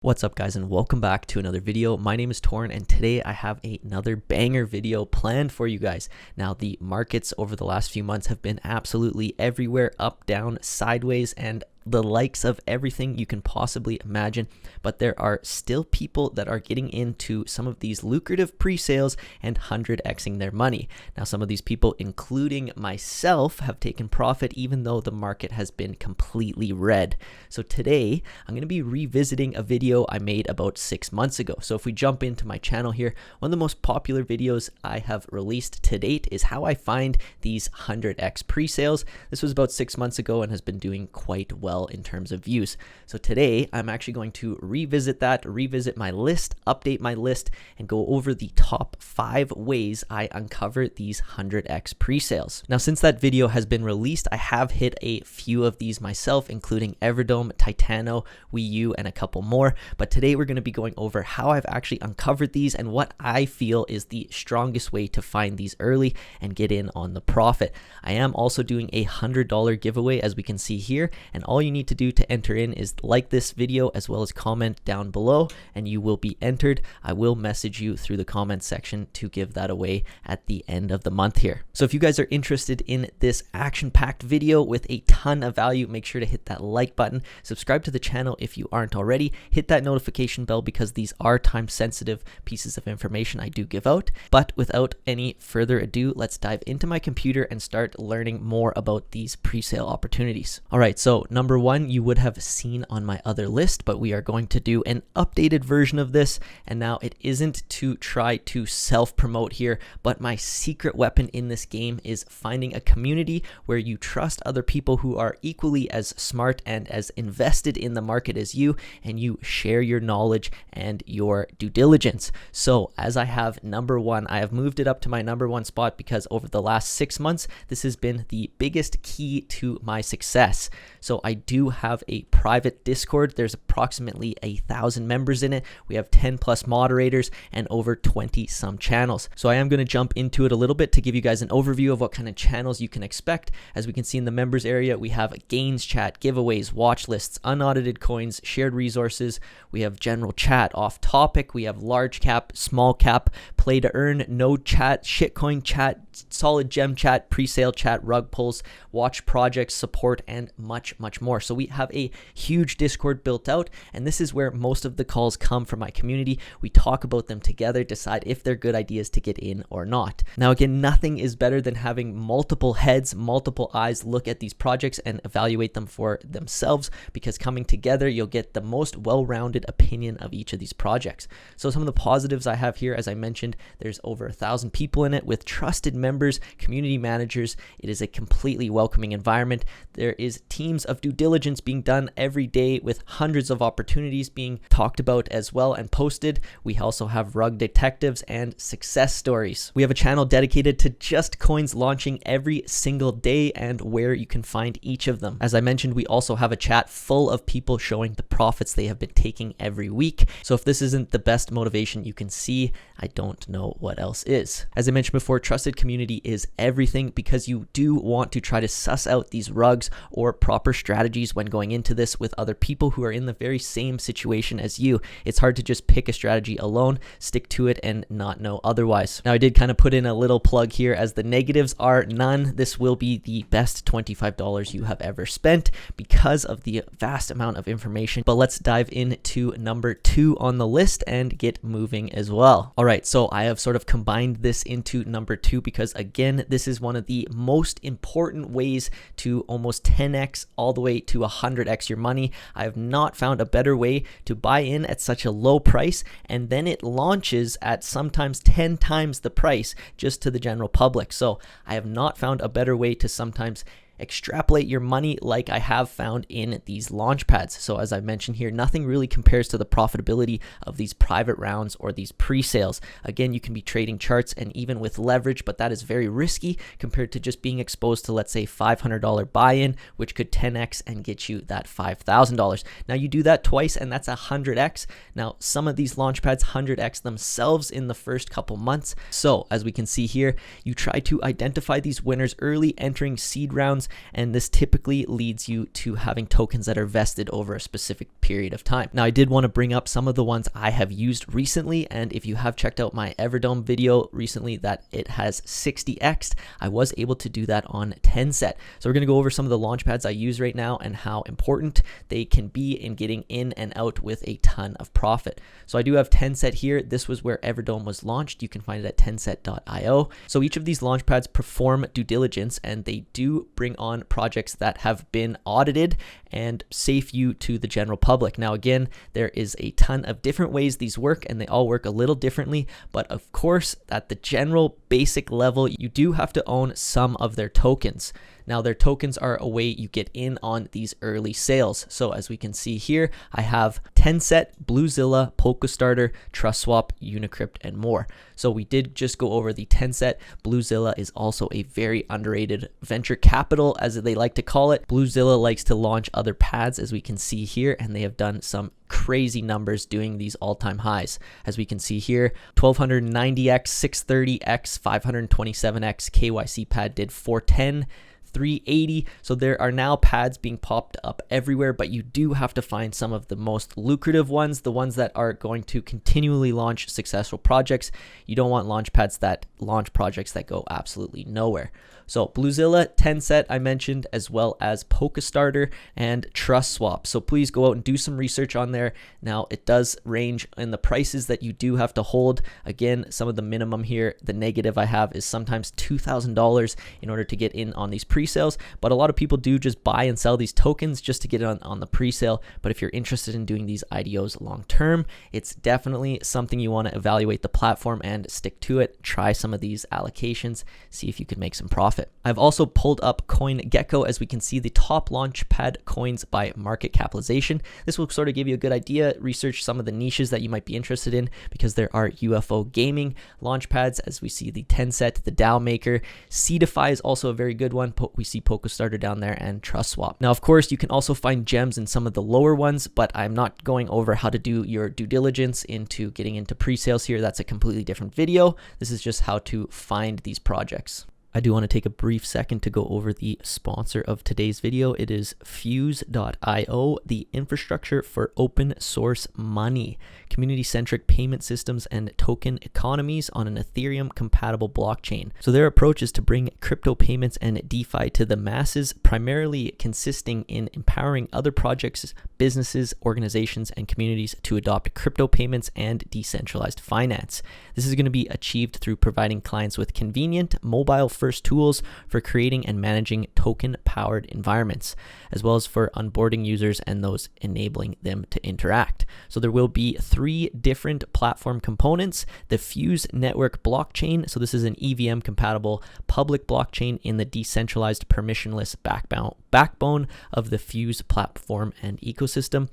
What's up guys, and welcome back to another video. My name is Torn and today I have another banger video planned for you guys. Now the markets over the last few months have been absolutely everywhere, up, down, sideways, and the likes of everything you can possibly imagine, but there are still people that are getting into some of these lucrative pre-sales and 100xing their money. Now some of these people, including myself, have taken profit even though the market has been completely red. So today I'm going to be revisiting a video I made about 6 months ago. So if we jump into my channel here, one of the most popular videos I have released to date is how I find these 100x pre-sales. This was about 6 months ago and has been doing quite well in terms of views. So today I'm actually going to revisit my list, update my list, and go over the top 5 ways I uncover these 100x pre-sales. Now since that video has been released, I have hit a few of these myself, including Everdome, Titano, Wii U, and a couple more. But today we're going to be going over how I've actually uncovered these and what I feel is the strongest way to find these early and get in on the profit. I am also doing a $100 giveaway, as we can see here, and all you need to do to enter in is like this video as well as comment down below and you will be entered. I will message you through the comment section to give that away at the end of the month here. So if you guys are interested in this action-packed video with a ton of value, make sure to hit that like button, subscribe to the channel if you aren't already, hit that notification bell because these are time-sensitive pieces of information I do give out. But without any further ado, let's dive into my computer and start learning more about these pre-sale opportunities. All right, so number one, you would have seen on my other list, but we are going to do an updated version of this. And now it isn't to try to self-promote here, but my secret weapon in this game is finding a community where you trust other people who are equally as smart and as invested in the market as you, and you share your knowledge and your due diligence. So as I have number one, I have moved it up to my number one spot because over the last 6 months, this has been the biggest key to my success. So I do have a private Discord. There's approximately 1,000 members in it. We have 10 plus moderators and over 20 some channels. So I am going to jump into it a little bit to give you guys an overview of what kind of channels you can expect. As we can see in the members area, we have gains chat, giveaways, watch lists, unaudited coins, shared resources. We have general chat, off topic. We have large cap, small cap, play to earn, node chat, shitcoin chat, solid gem chat, pre-sale chat, rug pulls, watch projects, support, and much more. So we have a huge Discord built out, and this is where most of the calls come from my community. We talk about them together, decide if they're good ideas to get in or not. Now again, nothing is better than having multiple heads, multiple eyes look at these projects and evaluate them for themselves, because coming together you'll get the most well-rounded opinion of each of these projects. So some of the positives I have here, as I mentioned, there's over 1,000 people in it with trusted members, community managers. It is a completely welcoming environment. There is teams of due diligence being done every day with hundreds of opportunities being talked about as well and posted. We also have rug detectives and success stories. We have a channel dedicated to just coins launching every single day and where you can find each of them. As I mentioned, we also have a chat full of people showing the profits they have been taking every week. So if this isn't the best motivation you can see, I don't know what else is. As I mentioned before, trusted community is everything because you do want to try to suss out these rugs or proper strategies when going into this with other people who are in the very same situation as you. It's hard to just pick a strategy alone, stick to it, and not know otherwise. Now I did kind of put in a little plug here, as the negatives are none. This will be the best $25 you have ever spent because of the vast amount of information. But let's dive into number 2 on the list and get moving as well. All right, so I have sort of combined this into number 2 because again, this is one of the most important ways to almost 10x all the way to 100x your money. I have not found a better way to buy in at such a low price, and then it launches at sometimes 10 times the price just to the general public. So I have not found a better way to sometimes extrapolate your money like I have found in these launch pads. So as I mentioned here, nothing really compares to the profitability of these private rounds or these pre-sales. Again, you can be trading charts and even with leverage, but that is very risky compared to just being exposed to, let's say, $500 buy-in, which could 10x and get you that $5,000. Now you do that twice and that's 100x. Now some of these launch pads 100x themselves in the first couple months. So as we can see here, you try to identify these winners early, entering seed rounds, and this typically leads you to having tokens that are vested over a specific period of time. Now, I did want to bring up some of the ones I have used recently, and if you have checked out my Everdome video recently that it has 60x'd, I was able to do that on Tencent. So we're going to go over some of the launch pads I use right now and how important they can be in getting in and out with a ton of profit. So I do have Tencent here. This was where Everdome was launched. You can find it at tencent.io. So each of these launch pads perform due diligence, and they do bring on projects that have been audited and safe you to the general public. Now, again, there is a ton of different ways these work, and they all work a little differently. But of course, at the general basic level, you do have to own some of their tokens. Now, their tokens are a way you get in on these early sales. So as we can see here, I have Tencent, Bluezilla, PolkaStarter, TrustSwap, Unicrypt, and more. So we did just go over the Tencent. Bluezilla is also a very underrated venture capital, as they like to call it. Bluezilla likes to launch other pads, as we can see here, and they have done some crazy numbers doing these all-time highs. As we can see here, 1290x, 630x, 527x, KYC pad did 410, 380. So there are now pads being popped up everywhere, but you do have to find some of the most lucrative ones, the ones that are going to continually launch successful projects. You don't want launch pads that launch projects that go absolutely nowhere. So Bluezilla, Tencent I mentioned, as well as PolkaStarter and TrustSwap. So please go out and do some research on there. Now, it does range in the prices that you do have to hold. Again, some of the minimum here, the negative I have is sometimes $2,000 in order to get in on these pre-sales. But a lot of people do just buy and sell these tokens just to get on the pre-sale. But if you're interested in doing these IDOs long term, it's definitely something you want to evaluate the platform and stick to it. Try some of these allocations, see if you can make some profit. I've also pulled up CoinGecko. As we can see, the top launchpad coins by market capitalization. This will sort of give you a good idea. Research some of the niches that you might be interested in, because there are UFO gaming launchpads, as we see the Tencent, the DAO Maker. Seedify is also a very good one. We see PolkaStarter down there, and TrustSwap. Now, of course, you can also find gems in some of the lower ones, but I'm not going over how to do your due diligence into getting into pre-sales here. That's a completely different video. This is just how to find these projects. I do want to take a brief second to go over the sponsor of today's video. It is Fuse.io, the infrastructure for open source money, community-centric payment systems, and token economies on an Ethereum-compatible blockchain. So their approach is to bring crypto payments and DeFi to the masses, primarily consisting in empowering other projects, businesses, organizations, and communities to adopt crypto payments and decentralized finance. This is going to be achieved through providing clients with convenient, mobile-first tools for creating and managing token-powered environments, as well as for onboarding users and those enabling them to interact. So there will be 3 different platform components: the Fuse Network blockchain. So this is an EVM-compatible public blockchain in the decentralized permissionless backbone of the Fuse platform and ecosystem.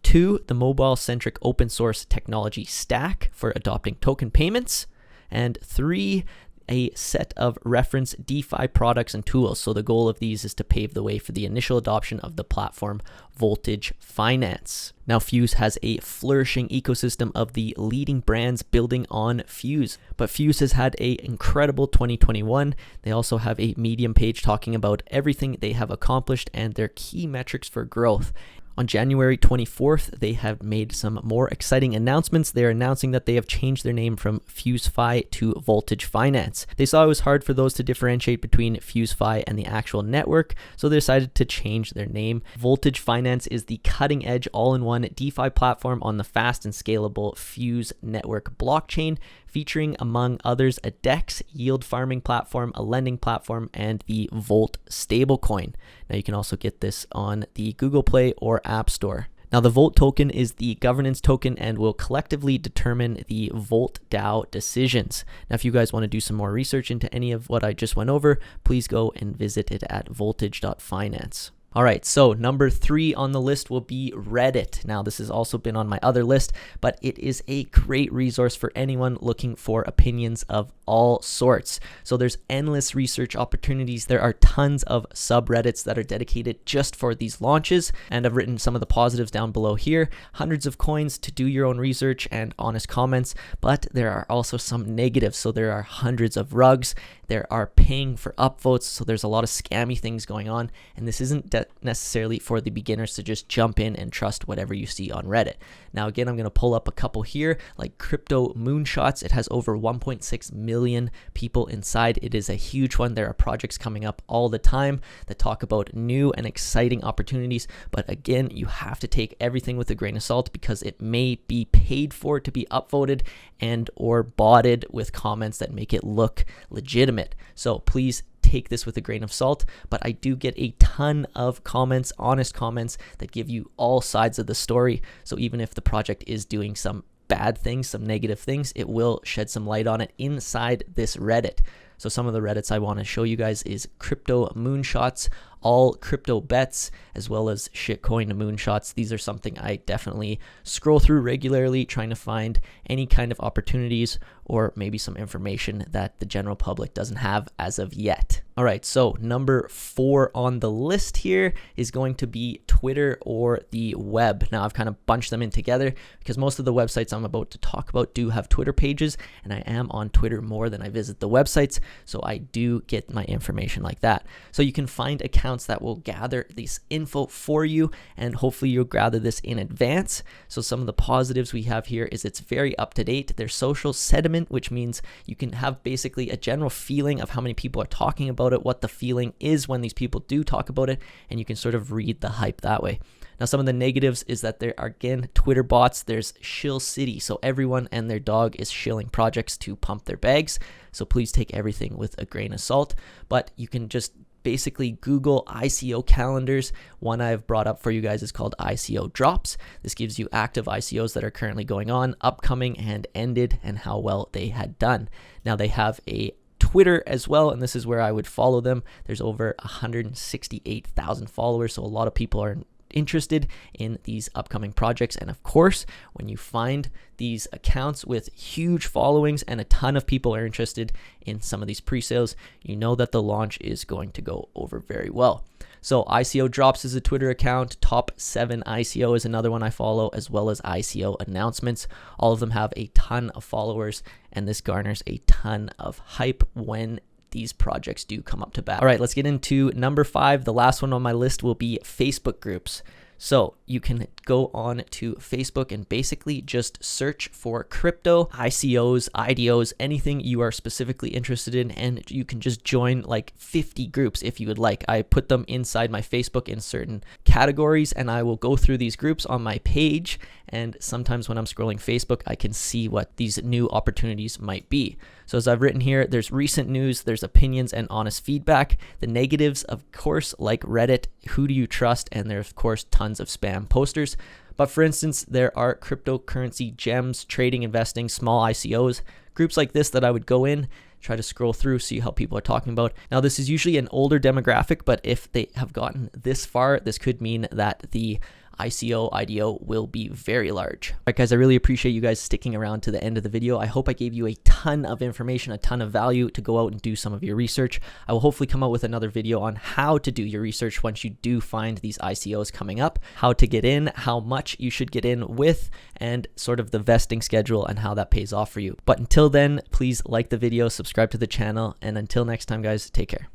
2, the mobile-centric open source technology stack for adopting token payments. And 3, a set of reference DeFi products and tools. So the goal of these is to pave the way for the initial adoption of the platform Voltage Finance. Now, Fuse has a flourishing ecosystem of the leading brands building on Fuse, but Fuse has had an incredible 2021. They also have a Medium page talking about everything they have accomplished and their key metrics for growth. On January 24th, they have made some more exciting announcements. They're announcing that they have changed their name from FuseFi to Voltage Finance. They saw it was hard for those to differentiate between FuseFi and the actual network, so they decided to change their name. Voltage Finance is the cutting-edge all-in-one DeFi platform on the fast and scalable Fuse Network blockchain, featuring, among others, a DEX yield farming platform, a lending platform, and the Volt stablecoin. Now, you can also get this on the Google Play or App Store. Now, the Volt token is the governance token and will collectively determine the Volt DAO decisions. Now, if you guys want to do some more research into any of what I just went over, please go and visit it at voltage.finance. All right, so number 3 on the list will be Reddit. Now, this has also been on my other list, but it is a great resource for anyone looking for opinions of all sorts. So there's endless research opportunities. There are tons of subreddits that are dedicated just for these launches, and I've written some of the positives down below here. Hundreds of coins to do your own research and honest comments, but there are also some negatives. So there are hundreds of rugs. There are paying for upvotes, so there's a lot of scammy things going on, and this isn't necessarily for the beginners to just jump in and trust whatever you see on Reddit. Now, again, I'm going to pull up a couple here, like Crypto Moonshots. It has over 1.6 million people inside. It is a huge one. There are projects coming up all the time that talk about new and exciting opportunities, but again, you have to take everything with a grain of salt because it may be paid for to be upvoted and or botted with comments that make it look legitimate. So please take this with a grain of salt, but I do get a ton of comments, honest comments that give you all sides of the story. So even if the project is doing some bad things, some negative things, it will shed some light on it inside this Reddit. So some of the Reddits I want to show you guys is Crypto Moonshots, All Crypto Bets, as well as Shitcoin Moonshots. These are something I definitely scroll through regularly, trying to find any kind of opportunities or maybe some information that the general public doesn't have as of yet. All right, so number 4 on the list here is going to be Twitter or the web. Now, I've kind of bunched them in together because most of the websites I'm about to talk about do have Twitter pages, and I am on Twitter more than I visit the websites, so I do get my information like that. So you can find accounts that will gather this info for you, and hopefully you'll gather this in advance. So some of the positives we have here is it's very up to date. There's social sentiment, which means you can have basically a general feeling of how many people are talking about it, what the feeling is when these people do talk about it, and you can sort of read the hype that way. Now, some of the negatives is that there are, again, Twitter bots. There's shill city, so everyone and their dog is shilling projects to pump their bags. So please take everything with a grain of salt, but you can just basically Google ICO calendars. One I've brought up for you guys is called Ico Drops. This gives you active ICOs that are currently going on, upcoming and ended, and how well they had done. Now, they have a Twitter as well, and this is where I would follow them. There's over 168,000 followers, so a lot of people are interested in these upcoming projects. And of course, when you find these accounts with huge followings and a ton of people are interested in some of these pre-sales, you know that the launch is going to go over very well. So Ico Drops is a Twitter account. Top 7 ICO is another one I follow, as well as ICO announcements. All of them have a ton of followers, and this garners a ton of hype when these projects do come up to bat. All right, let's get into number 5. The last one on my list will be Facebook groups. So you can go on to Facebook and basically just search for crypto, ICOs, IDOs, anything you are specifically interested in, and you can just join like 50 groups if you would like. I put them inside my Facebook in certain categories, and I will go through these groups on my page, and sometimes when I'm scrolling Facebook, I can see what these new opportunities might be. So as I've written here, there's recent news, there's opinions and honest feedback. The negatives, of course, like Reddit, who do you trust? And there's, of course, tons of spam posters. But for instance, there are cryptocurrency gems, trading, investing, small ICOs, groups like this that I would go in, try to scroll through, see how people are talking about. Now, this is usually an older demographic, but if they have gotten this far, this could mean that the ICO, IDO will be very large. All right, guys, I really appreciate you guys sticking around to the end of the video. I hope I gave you a ton of information, a ton of value to go out and do some of your research. I will hopefully come out with another video on how to do your research once you do find these ICOs coming up, how to get in, how much you should get in with, and sort of the vesting schedule and how that pays off for you. But until then, please like the video, subscribe to the channel, and until next time, guys, take care.